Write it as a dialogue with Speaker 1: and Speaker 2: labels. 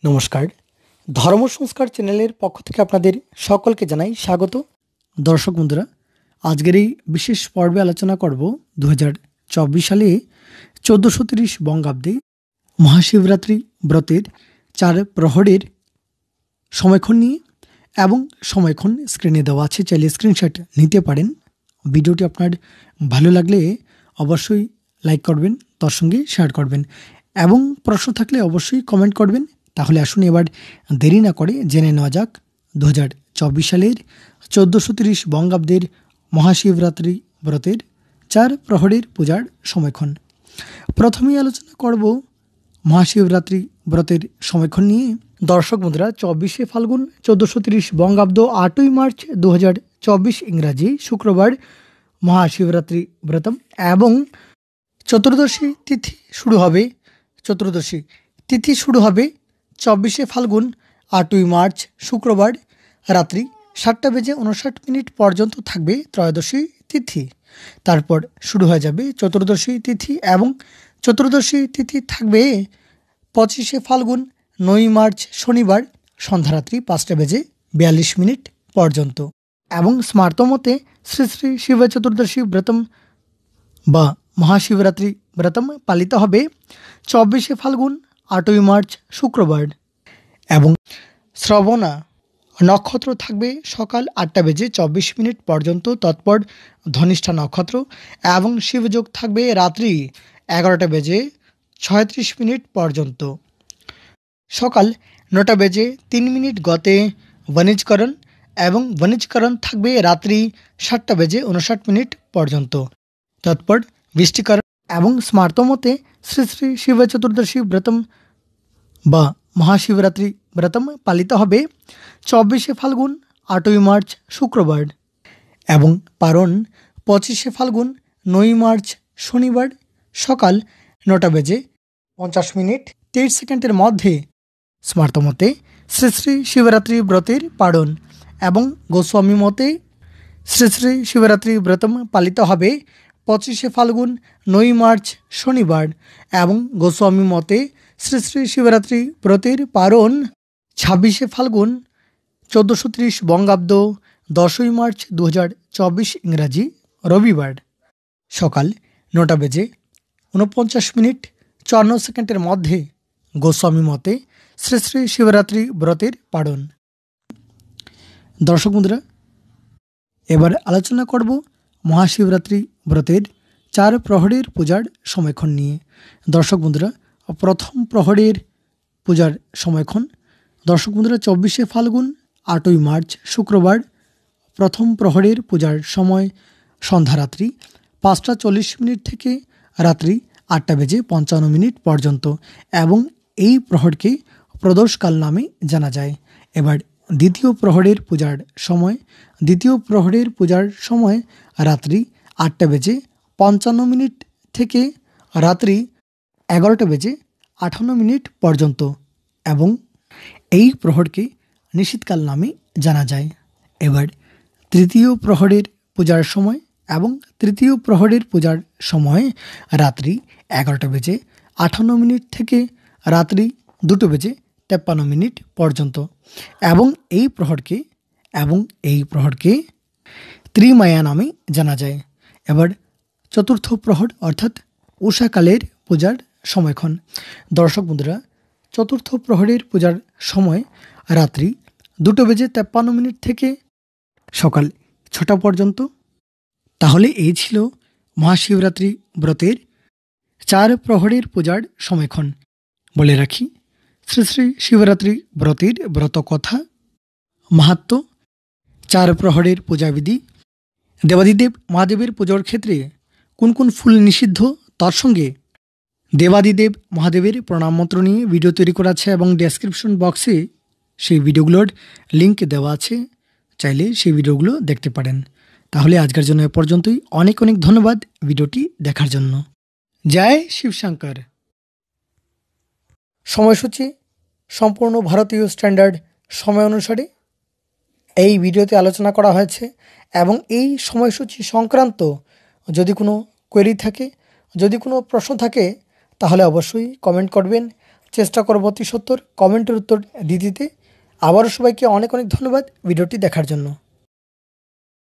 Speaker 1: নমস্কার। ধর্ম সংস্কার চ্যানেলের পক্ষ থেকে আপনাদের সকলকে জানাই স্বাগত। দর্শক বন্ধুরা, আজকের এই বিশেষ পর্বে আলোচনা করব 2024 সালে 1430 বঙ্গাব্দে মহাশিবরাত্রি ব্রতের 4 প্রহরের সময়ক্ষণ নিয়ে, এবং সময়ক্ষণ স্ক্রিনে দেওয়া আছে, চাইলে স্ক্রিনশট নিতে পারেন। ভিডিওটি আপনার ভালো লাগলে অবশ্যই লাইক করবেন, তার সঙ্গে শেয়ার করবেন এবং প্রশ্ন থাকলে অবশ্যই কমেন্ট করবেন। তাহলে আসুন এবার দেরি না করে জেনে নেওয়া যাক 2024 সালের 1430 বঙ্গাব্দের মহাশিবরাত্রি ব্রতের 4 প্রহরের পূজার সময়ক্ষণ। প্রথমেই আলোচনা করব মহাশিবরাত্রি ব্রতের সময়ক্ষণ নিয়ে। দর্শক বন্ধুরা, 24শে ফাল্গুন 1430 বঙ্গাব্দ 8ই মার্চ 2024 ইংরাজি শুক্রবার মহাশিবরাত্রি ব্রতম এবং চতুর্দশী তিথি শুরু হবে 24শে ফাল্গুন 8ই মার্চ শুক্রবার রাত্রি 7:59 পর্যন্ত থাকবে ত্রয়োদশী তিথি। তারপর শুরু হয়ে যাবে চতুর্দশী তিথি, এবং চতুর্দশী তিথি থাকবে 25শে ফাল্গুন 9ই মার্চ শনিবার সন্ধ্যারাত্রি 5:42 পর্যন্ত। এবং স্মার্ত মতে শ্রী শ্রী শিব চতুর্দশী ব্রতম বা মহাশিবরাত্রি ব্রতম পালিত হবে 24শে ফাল্গুন 8ই মার্চ শুক্রবার। এবং শ্রবণা নক্ষত্র থাকবে সকাল 8:24 পর্যন্ত, তৎপর ধনিষ্ঠা নক্ষত্র, এবং শিবযোগ থাকবে রাত্রি 11:36 পর্যন্ত। সকাল 9:03 গতে বণিজকরণ, এবং বণিজকরণ থাকবে রাত্রি 7:59 পর্যন্ত, তৎপর বৃষ্টিকরণ। এবং স্মার্ত মতে শ্রী শ্রী শিব চতুর্দশী ব্রতম বা মহাশিবরাত্রি ব্রতম পালিত হবে 24শে ফাল্গুন 8ই মার্চ শুক্রবার, এবং পারণ 25শে ফাল্গুন 9ই মার্চ শনিবার সকাল 9:50 মধ্যে। স্মার্ত মতে শ্রী শ্রী শিবরাত্রি ব্রতের পারণ, এবং গোস্বামী মতে শ্রী শ্রী শিবরাত্রি ব্রতম পালিত হবে 25শে ফাল্গুন 9ই মার্চ শনিবার, এবং গোস্বামী মতে শ্রী শ্রী শিবরাত্রি ব্রতের পারণ 26শে ফাল্গুন 1430 বঙ্গাব্দ 10ই মার্চ 2024 ইংরাজি রবিবার সকাল 9:49 মধ্যে। গোস্বামী মতে শ্রী শ্রী শিবরাত্রি ব্রতের পারণ। দর্শক বন্ধুরা, এবার আলোচনা করব মহাশিবরাত্রি ব্রতের 4 প্রহরের পূজার সময়ক্ষণ নিয়ে। দর্শক বন্ধুরা, প্রথম প্রহরের পূজার সময়ক্ষণ। দর্শক বন্ধুরা, 24শে ফাল্গুন 8ই মার্চ শুক্রবার প্রথম প্রহরের পূজার সময় সন্ধ্যারাত্রি 5:40 থেকে রাত্রি 8:55 পর্যন্ত, এবং এই প্রহরকে প্রদোষকাল নামে জানা যায়। এবার দ্বিতীয় প্রহরের পূজার সময়। দ্বিতীয় প্রহরের পূজার সময় রাত্রি 8:55 থেকে রাত্রি 11:58 পর্যন্ত, এবং এই প্রহরকে নিশীথকাল নামে জানা যায়। এবার তৃতীয় প্রহরের পূজার সময়। এবং তৃতীয় প্রহরের পূজার সময় রাত্রি 11:58 থেকে রাত্রি 2:53 পর্যন্ত, এবং এই প্রহরকে ত্রিমায়া নামে জানা যায়। এবার চতুর্থ প্রহর অর্থাৎ উষাকালের পূজার সময়ক্ষণ। দর্শক বন্ধুরা, চতুর্থ প্রহরের পূজার সময় রাত্রি 2:53 থেকে সকাল 6টা পর্যন্ত। তাহলে এই ছিল মহাশিবরাত্রি ব্রতের 4 প্রহরের পূজার সময়ক্ষণ। বলে রাখি, শ্রী শ্রী শিবরাত্রি ব্রতের ব্রতকথা, মাহাত্ম্য, 4 প্রহরের পূজাবিধি, দেবাদিদেব মহাদেবের পুজোর ক্ষেত্রে কোন কোন ফুল নিষিদ্ধ, তার সঙ্গে দেবাদিদেব মহাদেবের প্রণাম মন্ত্র নিয়ে ভিডিও তৈরি করা আছে, এবং ডেসক্রিপশন বক্সে সেই ভিডিওগুলোর লিঙ্ক দেওয়া আছে, চাইলে সেই ভিডিওগুলো দেখতে পারেন। তাহলে আজকের জন্য এ পর্যন্তই। অনেক অনেক ধন্যবাদ ভিডিওটি দেখার জন্য। জয় শিবশঙ্কর। সময়সূচি সম্পূর্ণ ভারতীয় স্ট্যান্ডার্ড সময় অনুসারে এই ভিডিওতে আলোচনা করা হয়েছে, এবং এই সময়সূচি সংক্রান্ত যদি কোনো কোয়েরি থাকে, যদি কোনো প্রশ্ন থাকে, তাহলে অবশ্যই কমেন্ট করবেন। চেষ্টা করব অতি সত্বর কমেন্টের উত্তর দিতে। আবারও সবাইকে অনেক অনেক ধন্যবাদ ভিডিওটি দেখার জন্য।